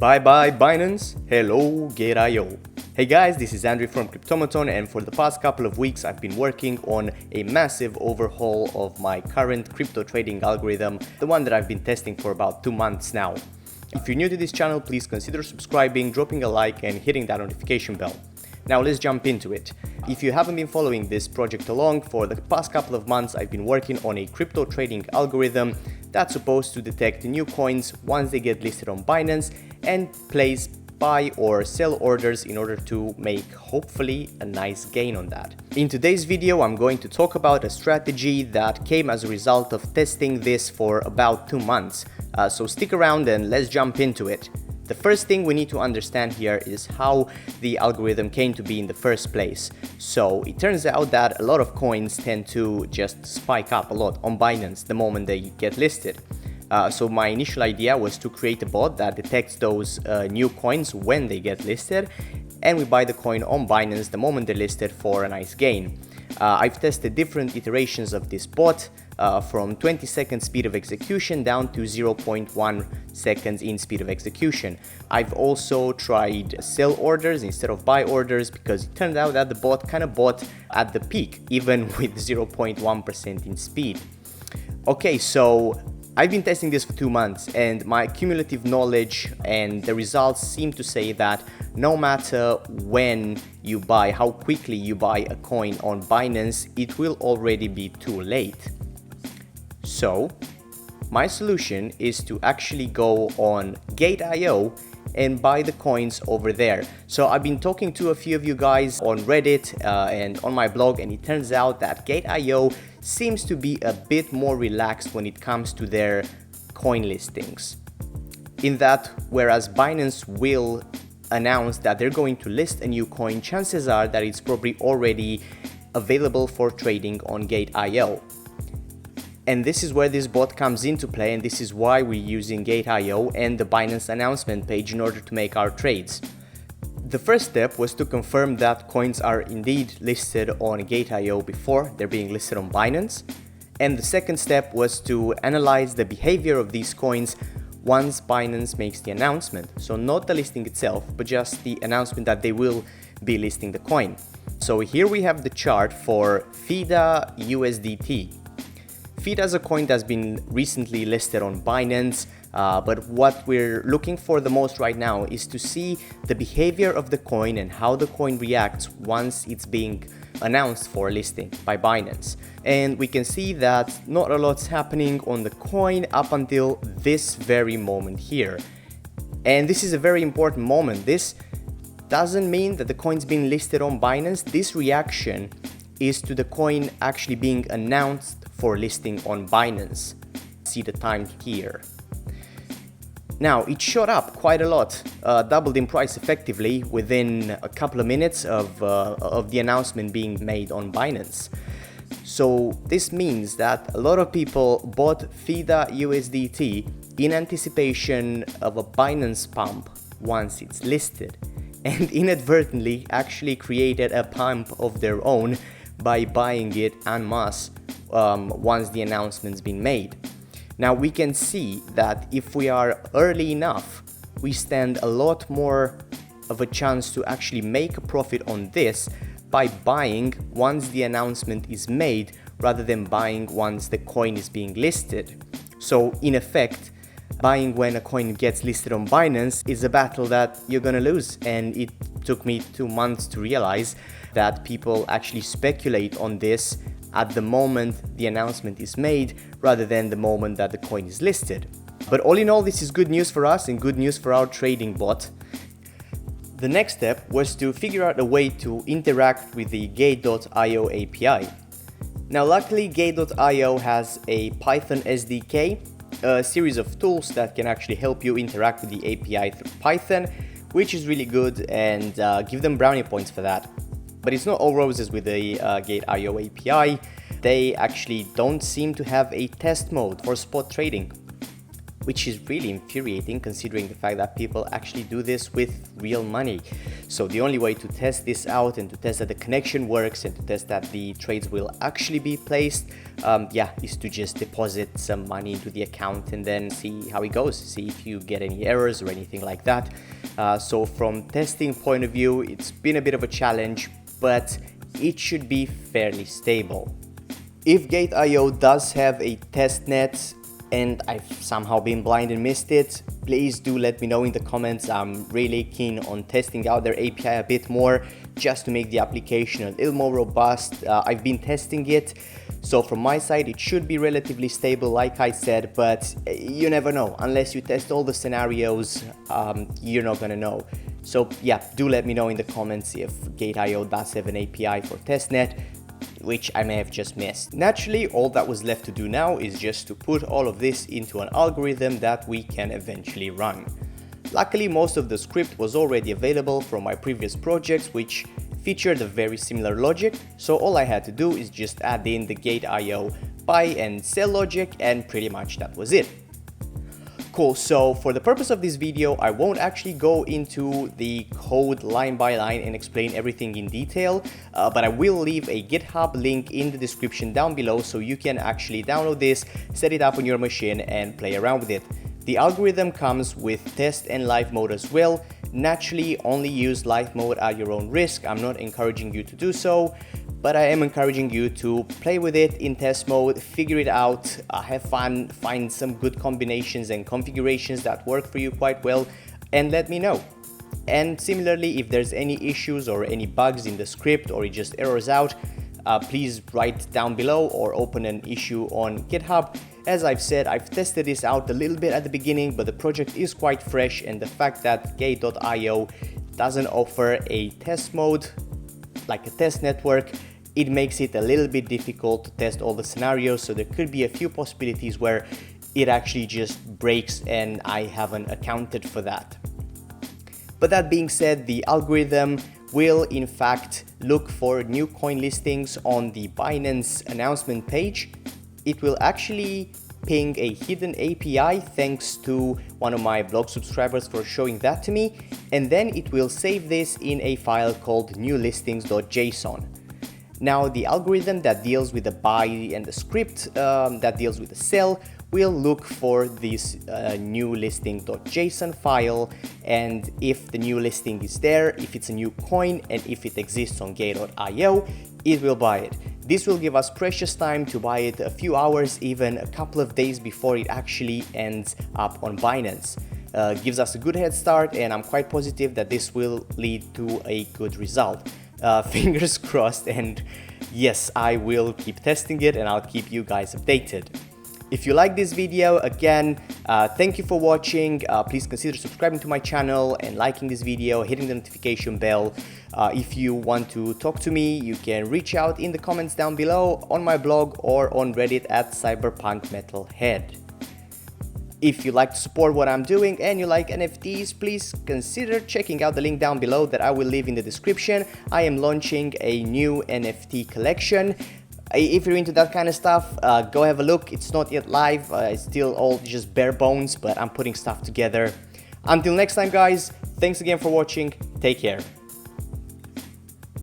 Bye bye Binance, hello Gate.io. Hey guys, this is Andrew from Cryptomaton, and for the past couple of weeks I've been working on a massive overhaul of my current crypto trading algorithm, the one that I've been testing for about 2 months now. If you're new to this channel, please consider subscribing, dropping a like and hitting that notification bell. Now let's jump into it. If you haven't been following this project along, for the past couple of months I've been working on a crypto trading algorithm that's supposed to detect new coins once they get listed on Binance and place buy or sell orders in order to make hopefully a nice gain on that. In today's video I'm going to talk about a strategy that came as a result of testing this for about 2 months. So stick around and let's jump into it. The first thing we need to understand here is how the algorithm came to be in the first place. So it turns out that a lot of coins tend to just spike up a lot on Binance the moment they get listed. So my initial idea was to create a bot that detects those new coins when they get listed, and we buy the coin on Binance the moment they're listed for a nice gain. I've tested different iterations of this bot, from 20-second speed of execution down to 0.1 seconds in speed of execution. I've also tried sell orders instead of buy orders because it turned out that the bot kind of bought at the peak, even with 0.1% in speed. Okay, so I've been testing this for 2 months and my cumulative knowledge and the results seem to say that no matter when you buy, how quickly you buy a coin on Binance, it will already be too late. So my solution is to actually go on Gate.io and buy the coins over there. So I've been talking to a few of you guys on Reddit and on my blog, and it turns out that Gate.io seems to be a bit more relaxed when it comes to their coin listings. In that, whereas Binance will announce that they're going to list a new coin, chances are that it's probably already available for trading on Gate.io. And this is where this bot comes into play, and this is why we're using Gate.io and the Binance announcement page in order to make our trades. The first step was to confirm that coins are indeed listed on Gate.io before they're being listed on Binance. And the second step was to analyze the behavior of these coins once Binance makes the announcement. So not the listing itself, but just the announcement that they will be listing the coin. So here we have the chart for FIDA USDT. FIDA is a coin that's been recently listed on Binance, but what we're looking for the most right now is to see the behavior of the coin and how the coin reacts once it's being announced for listing by Binance. And we can see that not a lot's happening on the coin up until this very moment here. And this is a very important moment. This doesn't mean that the coin's been listed on Binance. This reaction is to the coin actually being announced for listing on Binance. See the time here. Now it shot up quite a lot, doubled in price effectively within a couple of minutes of the announcement being made on Binance. So this means that a lot of people bought FIDA USDT in anticipation of a Binance pump once it's listed, and inadvertently actually created a pump of their own by buying it en masse once the announcement's been made. Now we can see that if we are early enough, we stand a lot more of a chance to actually make a profit on this by buying once the announcement is made rather than buying once the coin is being listed. So in effect, buying when a coin gets listed on Binance is a battle that you're gonna lose, and it took me 2 months to realize that people actually speculate on this at the moment the announcement is made rather than the moment that the coin is listed. But all in all, this is good news for us and good news for our trading bot. The next step was to figure out a way to interact with the Gate.io API. Now luckily Gate.io has a Python SDK, a series of tools that can actually help you interact with the API through Python, which is really good, and give them brownie points for that. But it's not all roses with the Gate.io API. They actually don't seem to have a test mode for spot trading. which is really infuriating considering the fact that people actually do this with real money. So the only way to test this out and to test that the connection works and to test that the trades will actually be placed, is to just deposit some money into the account and then see how it goes, see if you get any errors or anything like that. So from testing point of view, it's been a bit of a challenge, but it should be fairly stable. If Gate.io does have a testnet and I've somehow been blind and missed it, please do let me know in the comments. I'm really keen on testing out their API a bit more just to make the application a little more robust. I've been testing it, so from my side it should be relatively stable like I said, but you never know. Unless you test all the scenarios, you're not gonna know. So yeah, do let me know in the comments if Gate.io does have an API for testnet, which I may have just missed. Naturally, all that was left to do now is just to put all of this into an algorithm that we can eventually run. Luckily, most of the script was already available from my previous projects, which featured a very similar logic, so all I had to do is just add in the Gate.io buy and sell logic, and pretty much that was it. Cool, so for the purpose of this video, I won't actually go into the code line by line and explain everything in detail, but I will leave a GitHub link in the description down below so you can actually download this, set it up on your machine and play around with it. The algorithm comes with test and live mode as well. Naturally, only use live mode at your own risk. I'm not encouraging you to do so, but I am encouraging you to play with it in test mode, figure it out, have fun, find some good combinations and configurations that work for you quite well, and let me know. And similarly, if there's any issues or any bugs in the script or it just errors out, please write down below or open an issue on GitHub. As I've said, I've tested this out a little bit at the beginning, but the project is quite fresh, and the fact that Gate.io doesn't offer a test mode, like a test network, it makes it a little bit difficult to test all the scenarios, so there could be a few possibilities where it actually just breaks and I haven't accounted for that. But that being said, the algorithm will in fact look for new coin listings on the Binance announcement page. It will actually ping a hidden API thanks to one of my blog subscribers for showing that to me, and then it will save this in a file called newlistings.json. Now the algorithm that deals with the buy and the script that deals with the sell will look for this new listing.json file, and if the new listing is there, if it's a new coin and if it exists on Gate.io, it will buy it. This will give us precious time to buy it a few hours, even a couple of days before it actually ends up on Binance. Gives us a good head start, and I'm quite positive that this will lead to a good result. Fingers crossed, and yes, I will keep testing it and I'll keep you guys updated. If you like this video, again, thank you for watching. Please consider subscribing to my channel and liking this video, hitting the notification bell. If you want to talk to me, you can reach out in the comments down below, on my blog or on Reddit at cyberpunkmetalhead. If you like to support what I'm doing and you like NFTs, please consider checking out the link down below that I will leave in the description. I am launching a new NFT collection. If you're into that kind of stuff, go have a look. It's not yet live, it's still all just bare bones, but I'm putting stuff together. Until next time guys, thanks again for watching, take care.